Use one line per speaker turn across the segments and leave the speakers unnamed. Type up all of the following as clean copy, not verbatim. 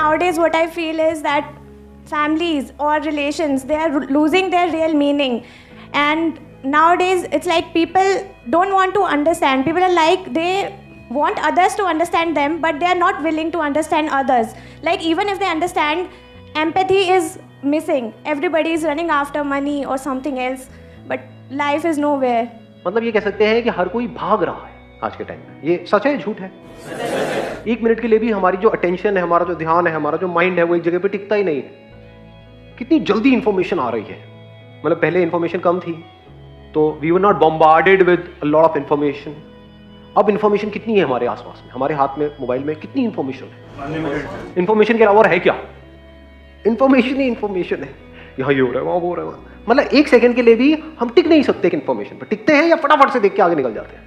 nowadays what I feel is that families or relations, they are losing their real meaning. And nowadays it's like people don't want to understand. People are like, they want others to understand them, but they are not willing to understand others. Like even if they understand, empathy is missing. Everybody is running after money or something else, but life is nowhere.
मतलब ये कह सकते हैं कि हर कोई भाग रहा है आज के टाइम में. ये सच है, झूठ है? एक मिनट के लिए भी हमारी जो अटेंशन है, हमारा जो ध्यान है, हमारा जो माइंड है, वो एक जगह पे टिकता ही नहीं है. कितनी जल्दी इंफॉर्मेशन आ रही है. मतलब पहले इंफॉर्मेशन कम थी तो we were not bombarded with a lot of information. अब इंफॉर्मेशन कितनी है हमारे आसपास में, हमारे हाथ में, मोबाइल में कितनी इंफॉर्मेशन है. इंफॉर्मेशन के अलावा है क्या? इंफॉर्मेशन ही इंफॉर्मेशन है. यहाँ ये हो रहा है, वहाँ वो हो रहा है. मतलब एक सेकंड के लिए भी हम टिक नहीं सकते कि इंफॉर्मेशन पर टिकते हैं या फटाफट से देख के आगे निकल जाते हैं.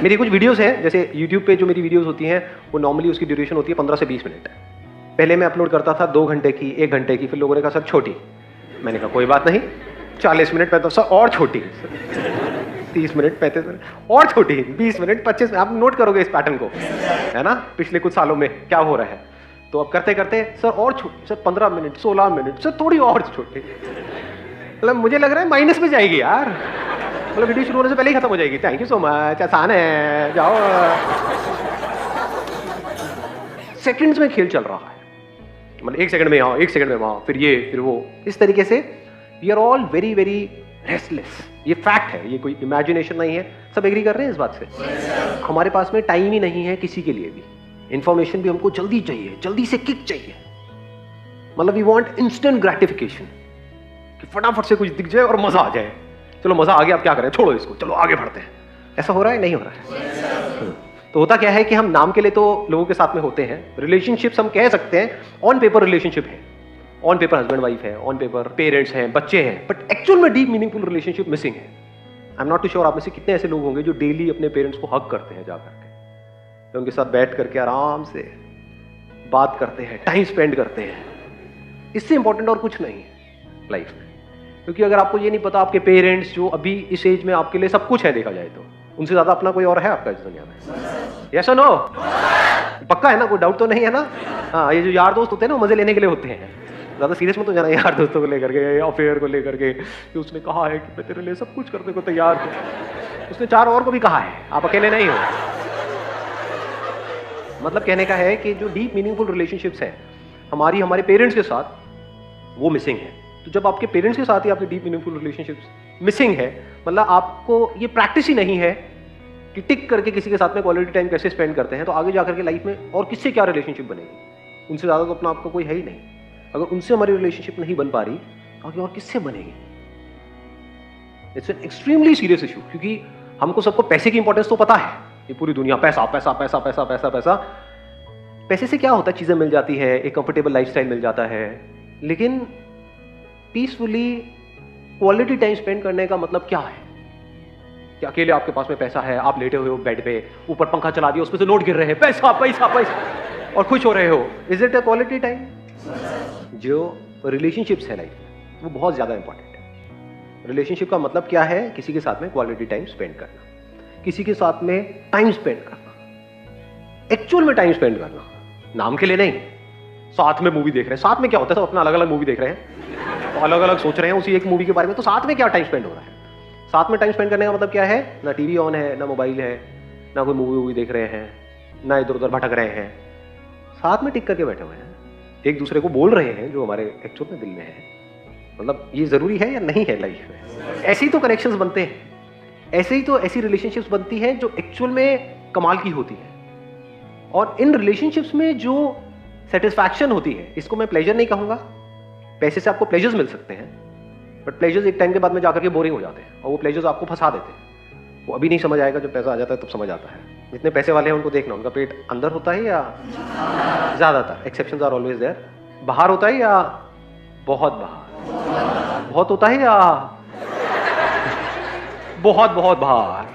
मेरी कुछ वीडियोस हैं, जैसे YouTube पे जो मेरी वीडियोस होती हैं वो नॉर्मली उसकी ड्यूरेशन होती है 15 से 20 मिनट. पहले मैं अपलोड करता था 2 घंटे की, 1 घंटे की. फिर लोगों ने कहा सर छोटी. मैंने कहा कोई बात नहीं, 40 मिनट 45 सर और छोटी, 30 मिनट 35 मिनट और छोटी, 20 मिनट 25 मिनट. आप नोट करोगे इस पैटर्न को, है ना, पिछले कुछ सालों में क्या हो रहा है. तो अब करते करते सर और छोटी, सर 15 मिनट, 16 मिनट, सर थोड़ी और छोटी. मतलब मुझे लग रहा है माइनस में जाएगी यार. मतलब वीडियो शुरू होने से पहले ही खत्म हो जाएगी. थैंक यू सो मच, आसान है, जाओ. सेकंड्स में खेल चल रहा है. मतलब 1 सेकंड में यहाँ, 1 सेकंड में वहाँ, फिर ये फिर वो. इस तरीके से we are all very very restless. ये फैक्ट है, ये कोई इमेजिनेशन नहीं है. सब एग्री कर रहे हैं इस बात से? हमारे पास में टाइम ही नहीं है किसी के लिए भी. इंफॉर्मेशन भी हमको जल्दी चाहिए, जल्दी से किक चाहिए. मतलब वी वांट इंस्टेंट ग्रेटिफिकेशन, कि फटाफट से कुछ दिख जाए और मजा आ जाए. चलो मजा आ गया, अब क्या करें, छोड़ो इसको, चलो आगे बढ़ते हैं. ऐसा हो रहा है? नहीं हो रहा है. तो होता क्या है कि हम नाम के लिए तो लोगों के साथ में होते हैं. रिलेशनशिप्स हम कह सकते हैं ऑन पेपर रिलेशनशिप है, ऑन पेपर हस्बैंड वाइफ है, ऑन पेपर पेरेंट्स हैं, बच्चे हैं, बट एक्चुअल में डीप मीनिंगफुल रिलेशनशिप मिसिंग है. I am not too sure आप में से कितने ऐसे लोग होंगे जो डेली अपने पेरेंट्स को हग करते हैं जाकर के, उनके साथ बैठ करके आराम से बात करते हैं, टाइम स्पेंड करते हैं. इससे इंपॉर्टेंट और कुछ नहीं है लाइफ में. क्योंकि अगर आपको ये नहीं पता आपके पेरेंट्स जो अभी इस एज में आपके लिए सब कुछ है, देखा जाए तो उनसे ज्यादा अपना कोई और है आपका इस दुनिया में? यस और नो? पक्का है ना? कोई डाउट तो नहीं है ना? हाँ, ये जो यार दोस्त होते हैं ना, मजे लेने के लिए होते हैं. ज्यादा सीरियस मत हो जाना यार दोस्तों को लेकर के, अफेयर को लेकर के, कि उसने कहा है कि मैं तेरे लिए सब कुछ करने को तैयार हूं. उसने 4 और को भी कहा है, आप अकेले नहीं हो. मतलब कहने का है कि जो डीप मीनिंगफुल रिलेशनशिप्स हैं हमारे पेरेंट्स के साथ, वो मिसिंग है. तो जब आपके पेरेंट्स के साथ ही आपकी डीप मीनिंगफुल रिलेशनशिप्स मिसिंग है, मतलब आपको ये प्रैक्टिस ही नहीं है कि टिक करके किसी के साथ में क्वालिटी टाइम कैसे स्पेंड करते हैं, तो आगे जाकर के लाइफ में और किससे क्या रिलेशनशिप बनेगी? उनसे ज़्यादा तो अपना आपको कोई है ही नहीं. अगर उनसे हमारी रिलेशनशिप नहीं बन पा रही, आगे और किससे बनेगी? It's an extremely serious issue. क्योंकि हमको सबको पैसे की इंपॉर्टेंस तो पता है. ये पूरी दुनिया पैसा पैसा पैसा पैसा पैसा पैसा. पैसे से क्या होता है? चीज़ें मिल जाती है, एक कंफर्टेबल लाइफस्टाइल मिल जाता है, लेकिन पीसफुली क्वालिटी टाइम स्पेंड करने का मतलब क्या है? कि अकेले आपके पास में पैसा है, आप लेटे हुए हो बेड पे, ऊपर पंखा चला दिया, उसमें से नोट गिर रहे हैं, पैसा पैसा पैसा, और खुश हो रहे हो. Is it a quality time? जो रिलेशनशिप्स है लाइफ में, वो बहुत ज्यादा इंपॉर्टेंट है. रिलेशनशिप का मतलब क्या है? किसी के साथ में क्वालिटी टाइम स्पेंड करना, किसी के साथ में टाइम स्पेंड करना, एक्चुअल में टाइम स्पेंड करना. नाम के लिए नहीं. साथ में मूवी देख रहे हैं, साथ में क्या होता है? सब अपना अलग अलग मूवी देख रहे हैं, तो अलग अलग सोच रहे हैं उसी एक मूवी के बारे में, तो साथ में क्या टाइम स्पेंड हो रहा है? साथ में टाइम स्पेंड करने का मतलब क्या है? ना टीवी ऑन है, ना मोबाइल है, ना कोई मूवी देख रहे हैं, ना इधर उधर भटक रहे हैं. साथ में टिक करके बैठे हुए हैं, एक दूसरे को बोल रहे हैं जो हमारे एक्चुअल में दिल में है. मतलब ये जरूरी है या नहीं है लाइफ में? ऐसे ही तो कनेक्शंस बनते हैं, ऐसे ही तो ऐसी रिलेशनशिप्स बनती हैं जो एक्चुअल में कमाल की होती है. और इन रिलेशनशिप्स में जो सेटिस्फैक्शन होती है, इसको मैं प्लेजर नहीं कहूंगा. पैसे से आपको प्लेजर्स मिल सकते हैं, बट प्लेजर्स एक टाइम के बाद में जाकर के बोरिंग हो जाते हैं, और वो प्लेजर्स आपको फंसा देते हैं. वो अभी नहीं समझ आएगा, जब पैसा आ जाता है तब समझ आता है. जितने पैसे वाले हैं उनको देखना, उनका पेट अंदर होता है या ज्यादातर, एक्सेप्शंस आर ऑलवेज देयर, बाहर होता है या बहुत बाहर, बहुत होता है या बहुत बहुत बाहर.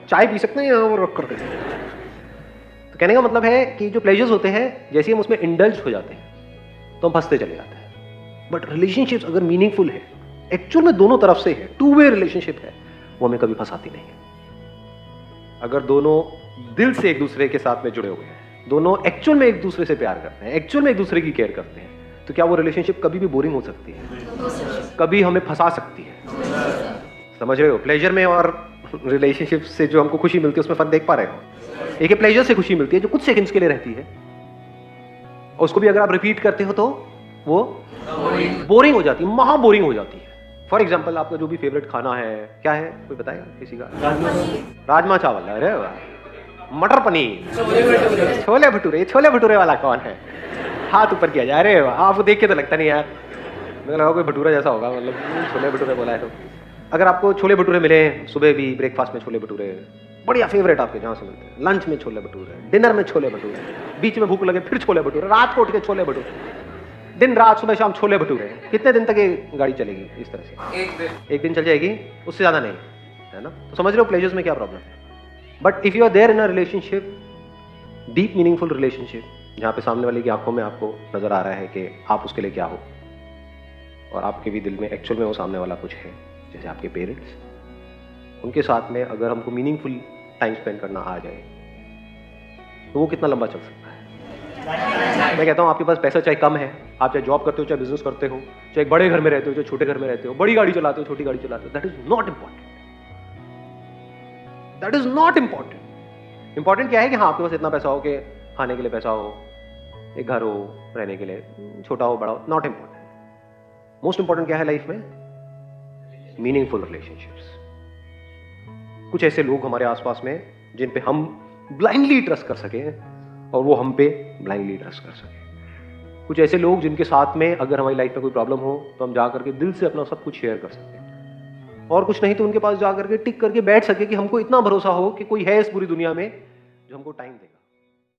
चाय पी सकते हैं यहाँ रख करके. तो कहने का मतलब है कि जो प्लेजर्स होते हैं, जैसे हम उसमें इंडल्ज हो जाते हैं तो हम फंसते चले जाते हैं. बट रिलेशनशिप्स अगर मीनिंगफुल है, एक्चुअल में दोनों तरफ से है, 2 वे रिलेशनशिप है, वो हमें कभी फंसाती नहीं है. अगर दोनों दिल से एक दूसरे के साथ में जुड़े हुए हैं, दोनों एक्चुअल में एक दूसरे से प्यार करते हैं, एक्चुअल में एक दूसरे की केयर करते हैं, तो क्या वो रिलेशनशिप कभी भी बोरिंग हो सकती है? कभी हमें फंसा सकती है? समझ रहे हो? प्लेजर में और रिलेशनशिप से जो हमको खुशी मिलती है उसमें फर्क देख पा रहे हो? एक प्लेजर से खुशी मिलती है जो कुछ सेकंड्स के लिए रहती है, और उसको भी अगर आप रिपीट करते हो तो वो बोरिंग हो जाती है, महा बोरिंग हो जाती है। फॉर एग्जाम्पल, आपका जो भी फेवरेट खाना है, क्या है, कोई बताएगा किसी का? राजमा चावल, अरे वाह, मटर पनीर, छोले भटूरे। छोले भटूरे वाला कौन है? हाथ ऊपर किया जाए। अरे वाह, आपको देख के तो लगता नहीं यार, मुझे लगा कोई भटूरा जैसा होगा, मतलब छोले भटूरे बोला है तो। अगर आपको छोले भटूरे मिले सुबह भी ब्रेकफास्ट में, छोले भटूरे बढ़िया फेवरेट आपके जहाँ से मिलते हैं, लंच में छोले भटूरे, डिनर में छोले भटूरे, बीच में भूख लगे फिर छोले भटूरे, रात को उठ के छोले भटूरे, दिन रात सुबह शाम छोले भटूरे। कितने दिन तक ये गाड़ी चलेगी इस तरह से? एक दिन चल जाएगी, उससे ज़्यादा नहीं, है ना? तो समझ रहे हो प्लेजर्स में क्या प्रॉब्लम है? But if you are there in a relationship, deep meaningful relationship, जहाँ पे सामने वाले की आंखों में आपको नजर आ रहा है कि आप उसके लिए क्या हो, और आपके भी दिल में एक्चुअल में वो सामने वाला कुछ है, जैसे आपके पेरेंट्स, उनके साथ में अगर हमको मीनिंगफुल टाइम स्पेंड करना आ जाए तो वो कितना लंबा चल सकता है? मैं कहता हूँ आपके पास पैसा चाहे कम है, आप चाहे जॉब करते हो, चाहे बिजनेस करते हो, चाहे बड़े घर में रहते हो, चाहे छोटे घर में रहते हो, बड़ी गाड़ी चलाते हो, छोटी गाड़ी चलाते हो, that is not important. That is not important. Important क्या है कि हाँ, आपके पास इतना पैसा हो कि खाने के लिए पैसा हो, एक घर हो रहने के लिए, छोटा हो बड़ा हो, नॉट इंपॉर्टेंट। मोस्ट इंपॉर्टेंट क्या है लाइफ में? Meaningful relationships. कुछ ऐसे लोग हमारे आसपास में जिन पे हम ब्लाइंडली ट्रस्ट कर सके और वो हम पे ब्लाइंडली ट्रस्ट कर सके। कुछ ऐसे लोग जिनके साथ में अगर हमारी लाइफ में कोई प्रॉब्लम हो तो हम जा करके दिल से अपना सब कुछ शेयर कर सकें, और कुछ नहीं तो उनके पास जा करके टिक करके बैठ सके कि हमको इतना भरोसा हो कि कोई है इस पूरी दुनिया में जो हमको टाइम देगा।